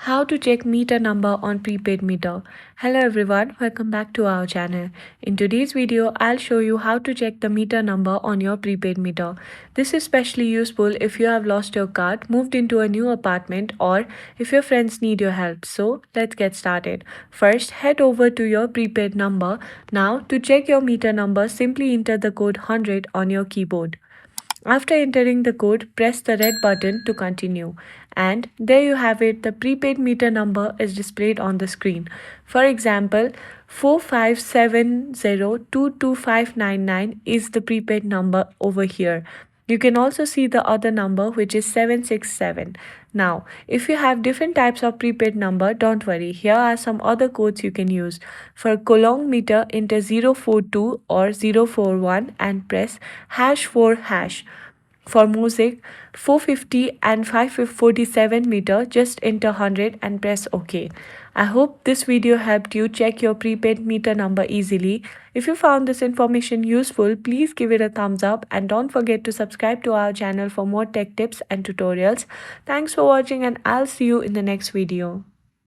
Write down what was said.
How to check meter number on prepaid meter. Hello everyone, welcome back to our channel. In today's video, I'll show you how to check the meter number on your prepaid meter. This is especially useful if you have lost your card, moved into a new apartment, or if your friends need your help. So let's get started. First, head over to your prepaid number. Now, to check your meter number, simply enter the code 100 on your keyboard. After entering the code, press the red button to continue. And there you have it, the prepaid meter number is displayed on the screen. For example, 4570225599 is the prepaid number over here. You can also see the other number, which is 767. Now, if you have different types of prepaid number, don't worry. Here are some other codes you can use. For Kolong meter, enter 042 or 041 and press #4#. For music, 450 and 547 meter, just enter 100 and press OK. I hope this video helped you check your prepaid meter number easily. If you found this information useful, please give it a thumbs up and don't forget to subscribe to our channel for more tech tips and tutorials. Thanks for watching and I'll see you in the next video.